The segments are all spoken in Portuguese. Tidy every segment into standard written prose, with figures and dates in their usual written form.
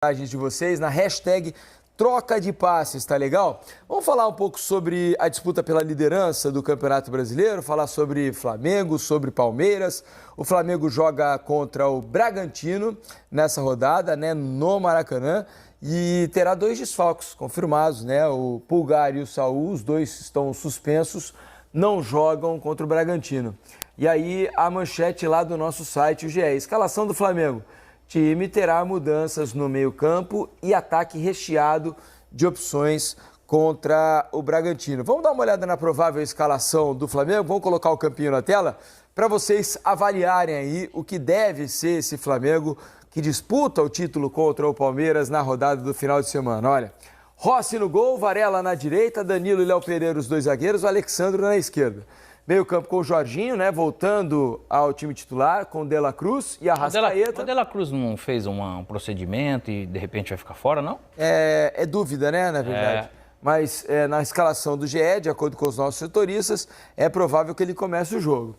mensagens de vocês na hashtag troca de passes, tá legal? Vamos falar um pouco sobre a disputa pela liderança do Campeonato Brasileiro, falar sobre Flamengo, sobre Palmeiras. O Flamengo joga contra o Bragantino nessa rodada, né, no Maracanã, e terá 2 desfalques confirmados, né? O Pulgar e o Saul, os 2 estão suspensos, não jogam contra o Bragantino. E aí a manchete lá do nosso site, o GE, escalação do Flamengo. Time terá mudanças no meio-campo e ataque recheado de opções contra o Bragantino. Vamos dar uma olhada na provável escalação do Flamengo? Vamos colocar o campinho na tela para vocês avaliarem aí o que deve ser esse Flamengo que disputa o título contra o Palmeiras na rodada do final de semana. Olha, Rossi no gol, Varela na direita, Danilo e Léo Pereira os 2 zagueiros, o Alexandro na esquerda. Meio campo com o Jorginho, né, voltando ao time titular, com o De La Cruz e a Arrascaeta. O De La Cruz não fez um procedimento e de repente vai ficar fora, não? É dúvida, né, na verdade. Mas na escalação do GE, de acordo com os nossos setoristas, é provável que ele comece o jogo.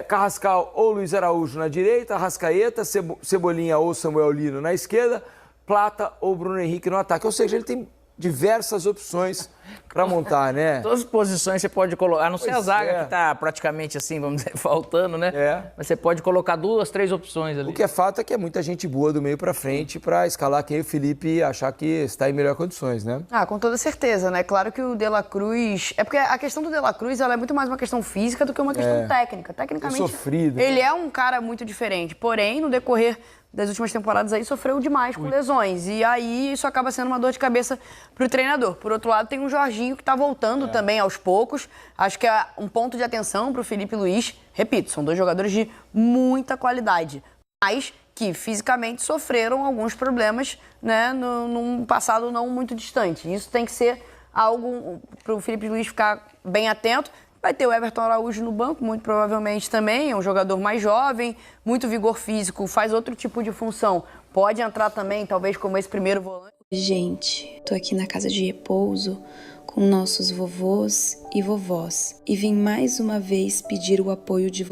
Carrascal ou Luiz Araújo na direita, Arrascaeta, Cebolinha ou Samuel Lino na esquerda, Plata ou Bruno Henrique no ataque. Ou seja, ele tem diversas opções para montar, né? Todas as posições você pode colocar, a não ser a zaga que está praticamente assim, vamos dizer, faltando, né? Mas você pode colocar 2, 3 opções ali. O que é fato é que é muita gente boa do meio para frente para escalar quem o Felipe achar que está em melhores condições, né? Com toda certeza, né? Claro que o De La Cruz... É porque a questão do De La Cruz, ela é muito mais uma questão física do que uma questão técnica. Tecnicamente, sofrido, ele é um cara muito diferente. Porém, no decorrer das últimas temporadas aí, sofreu demais com lesões. E aí, isso acaba sendo uma dor de cabeça para o treinador. Por outro lado, tem o Jorginho, que está voltando também aos poucos. Acho que é um ponto de atenção para o Felipe Luiz. Repito, são 2 jogadores de muita qualidade, mas que fisicamente sofreram alguns problemas, né, num passado não muito distante. Isso tem que ser algo para o Felipe Luiz ficar bem atento. Vai ter o Everton Araújo no banco, muito provavelmente também, é um jogador mais jovem, muito vigor físico, faz outro tipo de função. Pode entrar também, talvez, como esse primeiro volante. Gente, tô aqui na casa de repouso com nossos vovôs e vovós e vim mais uma vez pedir o apoio de vocês.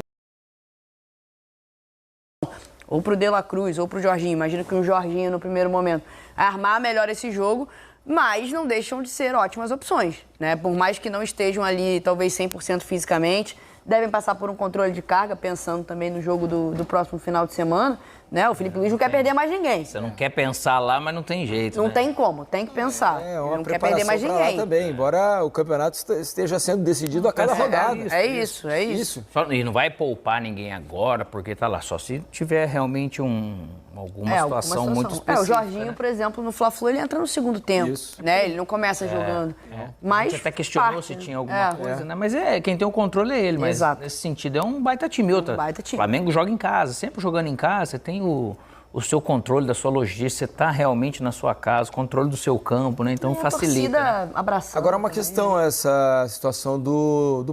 Ou pro De La Cruz, ou pro Jorginho. Imagino que o Jorginho, no primeiro momento, armar melhor esse jogo, mas não deixam de ser ótimas opções, né? Por mais que não estejam ali, talvez 100% fisicamente, devem passar por um controle de carga, pensando também no jogo do próximo final de semana, né? O Felipe Luiz não quer perder mais ninguém. Você não quer pensar lá, mas não tem jeito, Não né? tem como, tem que pensar. Não quer perder mais ninguém. Lá também, embora o campeonato esteja sendo decidido a cada rodada. É isso. E não vai poupar ninguém agora, porque tá lá, só se tiver realmente alguma situação muito específica. O Jorginho, por exemplo, no Fla-Flu, ele entra no segundo tempo, né? Ele não começa jogando. Mas a gente até questionou se tinha alguma coisa, né? Mas quem tem o controle é ele, mas nesse sentido é um baita time. O Flamengo joga em casa, sempre jogando em casa, você tem o seu controle da sua logística, você está realmente na sua casa, controle do seu campo, né? Então facilita. Né? Abraçando. Agora uma questão, essa situação do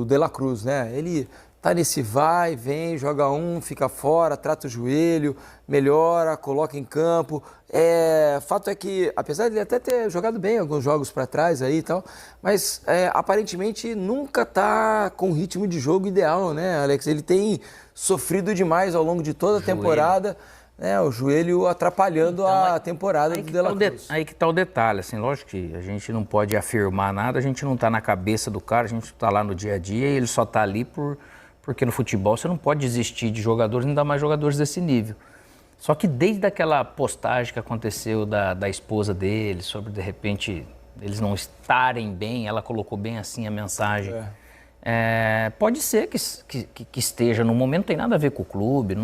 De La Cruz, né? Ele tá nesse vai, vem, joga fica fora, trata o joelho, melhora, coloca em campo. Fato é que, apesar de ele até ter jogado bem alguns jogos para trás aí e tal, mas aparentemente nunca tá com o ritmo de jogo ideal, né, Alex? Ele tem sofrido demais ao longo de toda a temporada, né? O joelho atrapalhando a temporada do De La Cruz. Aí que tá o detalhe, assim, lógico que a gente não pode afirmar nada, a gente não tá na cabeça do cara, a gente tá lá no dia a dia e ele só tá ali porque no futebol você não pode desistir de jogadores, ainda mais jogadores desse nível. Só que desde aquela postagem que aconteceu da esposa dele, sobre de repente eles não estarem bem, ela colocou bem assim a mensagem. Pode ser que esteja no momento, não tem nada a ver com o clube.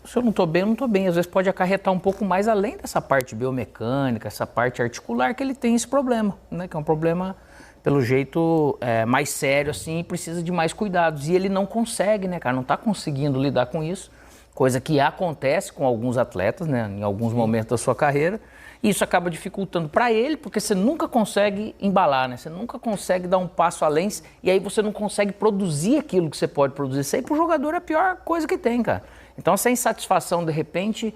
Se eu não estou bem, eu não estou bem. Às vezes pode acarretar um pouco mais além dessa parte biomecânica, essa parte articular, que ele tem esse problema, né? Que é um problema, pelo jeito, mais sério, assim, e precisa de mais cuidados. E ele não consegue, né, cara? Não está conseguindo lidar com isso, coisa que acontece com alguns atletas, né, em alguns momentos da sua carreira. E isso acaba dificultando para ele, porque você nunca consegue embalar, né? Você nunca consegue dar um passo além e aí você não consegue produzir aquilo que você pode produzir. Isso aí pro jogador é a pior coisa que tem, cara. Então essa insatisfação, de repente,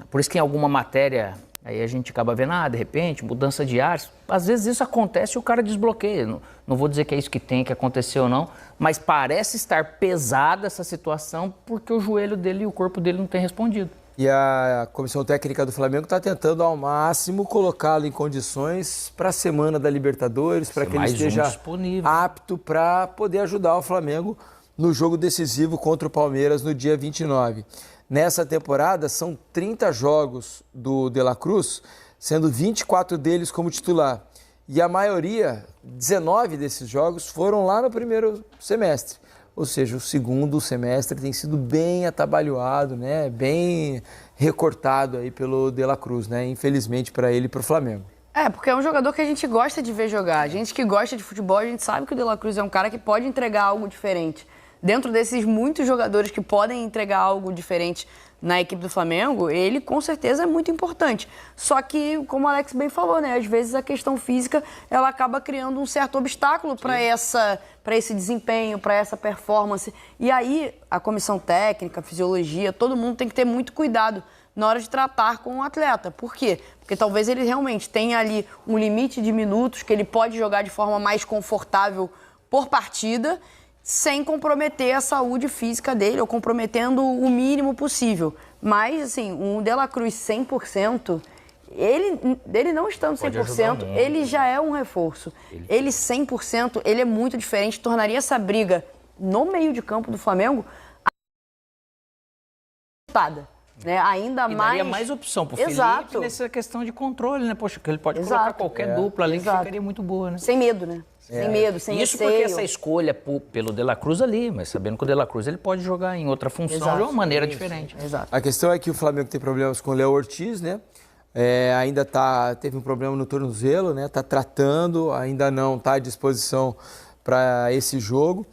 por isso que em alguma matéria aí a gente acaba vendo, de repente, mudança de ares. Às vezes isso acontece e o cara desbloqueia. Não vou dizer que é isso que tem que acontecer ou não, mas parece estar pesada essa situação porque o joelho dele e o corpo dele não tem respondido. E a comissão técnica do Flamengo está tentando ao máximo colocá-lo em condições para a semana da Libertadores, para que ele esteja apto para poder ajudar o Flamengo no jogo decisivo contra o Palmeiras no dia 29. Nessa temporada são 30 jogos do De La Cruz, sendo 24 deles como titular. E a maioria, 19 desses jogos, foram lá no primeiro semestre. Ou seja, o segundo semestre tem sido bem atabalhoado, né? Bem recortado aí pelo De La Cruz, né? Infelizmente para ele e para o Flamengo. Porque é um jogador que a gente gosta de ver jogar. A gente que gosta de futebol, a gente sabe que o De La Cruz é um cara que pode entregar algo diferente. Dentro desses muitos jogadores que podem entregar algo diferente na equipe do Flamengo, ele com certeza é muito importante. Só que, como o Alex bem falou, né? Às vezes a questão física, ela acaba criando um certo obstáculo para esse desempenho, para essa performance. E aí, a comissão técnica, a fisiologia, todo mundo tem que ter muito cuidado na hora de tratar com o atleta. Por quê? Porque talvez ele realmente tenha ali um limite de minutos que ele pode jogar de forma mais confortável por partida, sem comprometer a saúde física dele, ou comprometendo o mínimo possível. Mas, assim, um De La Cruz 100%, ele não estando 100%, ele já é um reforço. Ele 100%, ele é muito diferente, tornaria essa briga no meio de campo do Flamengo né? Ainda e mais... daria mais opção pro Exato. Felipe nessa questão de controle, né? Poxa, que ele pode colocar qualquer dupla ali que ficaria muito boa, né? Sem medo, né? Sem medo, sem Isso receio. porque essa escolha pelo De La Cruz ali, mas sabendo que o De La Cruz ele pode jogar em outra função de uma maneira diferente. Exato. A questão é que o Flamengo tem problemas com o Léo Ortiz, né? Ainda teve um problema no tornozelo, né? Tá tratando, ainda não está à disposição para esse jogo.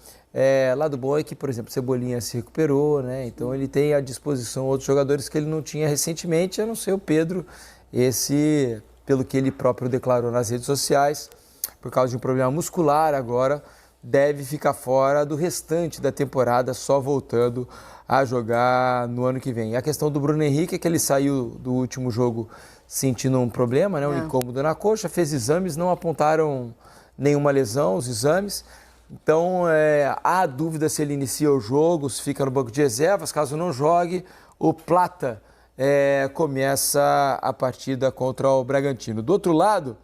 Lado bom é que, por exemplo, Cebolinha se recuperou, né? Então ele tem à disposição outros jogadores que ele não tinha recentemente, a não ser o Pedro, esse, pelo que ele próprio declarou nas redes sociais, por causa de um problema muscular agora, deve ficar fora do restante da temporada, só voltando a jogar no ano que vem. E a questão do Bruno Henrique é que ele saiu do último jogo sentindo um problema, né? Um incômodo na coxa, fez exames, não apontaram nenhuma lesão, os exames. Então, há dúvida se ele inicia o jogo, se fica no banco de reservas. Caso não jogue, o Plata começa a partida contra o Bragantino. Do outro lado,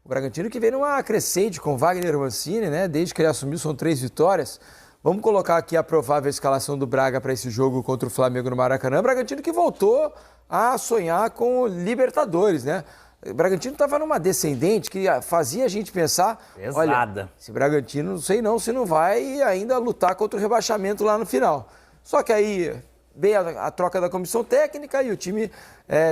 o Bragantino que vem numa crescente com Wagner Mancini, né? Desde que ele assumiu, são 3 vitórias. Vamos colocar aqui a provável escalação do Braga para esse jogo contra o Flamengo no Maracanã. O Bragantino que voltou a sonhar com Libertadores, né? O Bragantino estava numa descendente que fazia a gente pensar, pesada. Olha, esse Bragantino, não sei não se não vai ainda lutar contra o rebaixamento lá no final. Só que aí veio a troca da comissão técnica e o time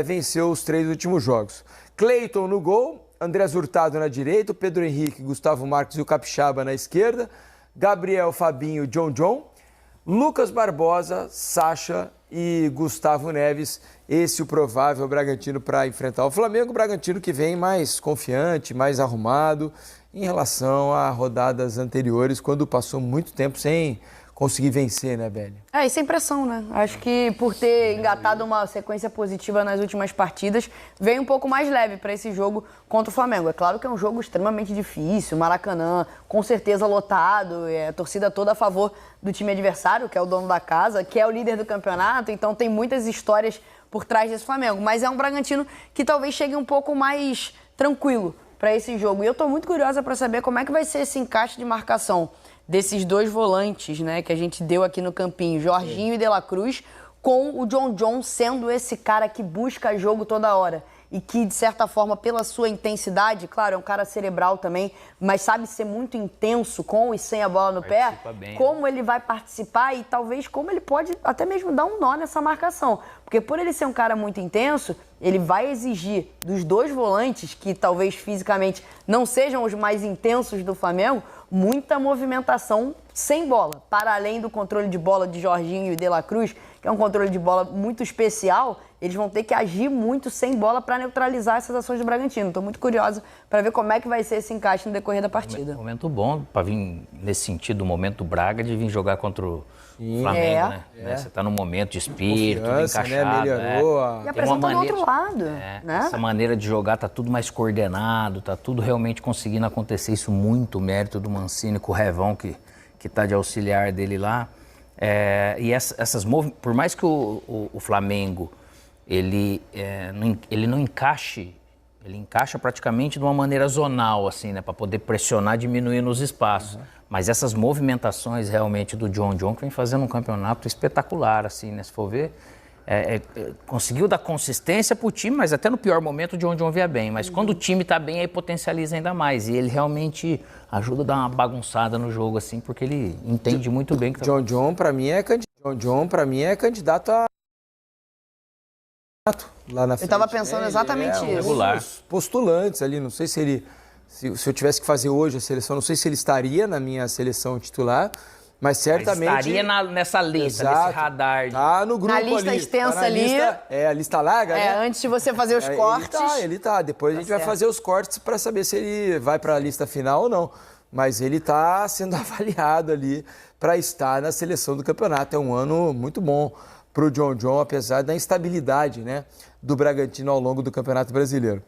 venceu os 3 últimos jogos. Cleiton no gol, Andrés Hurtado na direita, Pedro Henrique, Gustavo Marques e o Capixaba na esquerda, Gabriel, Fabinho, John, Lucas Barbosa, Sacha e Gustavo Neves. Esse é o provável Bragantino para enfrentar o Flamengo. O Bragantino que vem mais confiante, mais arrumado em relação a rodadas anteriores, quando passou muito tempo sem conseguir vencer, né, Beli? E sem pressão, né? Acho que por ter engatado uma sequência positiva nas últimas partidas, veio um pouco mais leve para esse jogo contra o Flamengo. É claro que é um jogo extremamente difícil, Maracanã, com certeza lotado, a torcida toda a favor do time adversário, que é o dono da casa, que é o líder do campeonato, então tem muitas histórias por trás desse Flamengo. Mas é um Bragantino que talvez chegue um pouco mais tranquilo para esse jogo. E eu estou muito curiosa para saber como é que vai ser esse encaixe de marcação desses 2 volantes, né, que a gente deu aqui no campinho, Jorginho e De La Cruz, com o John sendo esse cara que busca jogo toda hora e que, de certa forma, pela sua intensidade, claro, é um cara cerebral também, mas sabe ser muito intenso com e sem a bola no pé, bem, como ele vai participar e talvez como ele pode até mesmo dar um nó nessa marcação. Porque por ele ser um cara muito intenso, ele vai exigir dos 2 volantes, que talvez fisicamente não sejam os mais intensos do Flamengo, muita movimentação sem bola, para além do controle de bola de Jorginho e De La Cruz, que é um controle de bola muito especial, eles vão ter que agir muito sem bola para neutralizar essas ações do Bragantino. Estou muito curiosa para ver como é que vai ser esse encaixe no decorrer da partida. Momento bom para vir, nesse sentido, o momento Braga de vir jogar contra o Flamengo, né? Você está num momento de espírito, tudo encaixado. Né? Melhorou. E apresenta do outro lado. Né? Essa maneira de jogar tá tudo mais coordenado, tá tudo realmente conseguindo acontecer. Isso muito mérito do Mancini com o Revão, que tá de auxiliar dele lá. E por mais que o Flamengo ele não encaixa praticamente de uma maneira zonal, assim, né, para poder pressionar, diminuir nos espaços. Mas essas movimentações realmente do John que vem fazendo um campeonato espetacular, assim, né, se for ver, conseguiu dar consistência para o time, mas até no pior momento o John via bem. Mas quando o time está bem, aí potencializa ainda mais. E ele realmente ajuda a dar uma bagunçada no jogo, assim, porque ele entende muito bem que tá... John, para mim, é candidato a... lá na frente. Eu estava pensando exatamente isso. Regular. Os postulantes ali, não sei se ele... Se eu tivesse que fazer hoje a seleção, não sei se ele estaria na minha seleção titular, mas certamente... Mas estaria nessa lista, Exato, nesse radar. Tá no grupo Na lista ali. extensa tá na ali. A lista larga, né? Antes de você fazer os cortes. Ele tá. Depois a gente vai fazer os cortes para saber se ele vai para a lista final ou não. Mas ele está sendo avaliado ali para estar na seleção do campeonato. É um ano muito bom para o John, apesar da instabilidade, né, do Bragantino ao longo do Campeonato Brasileiro.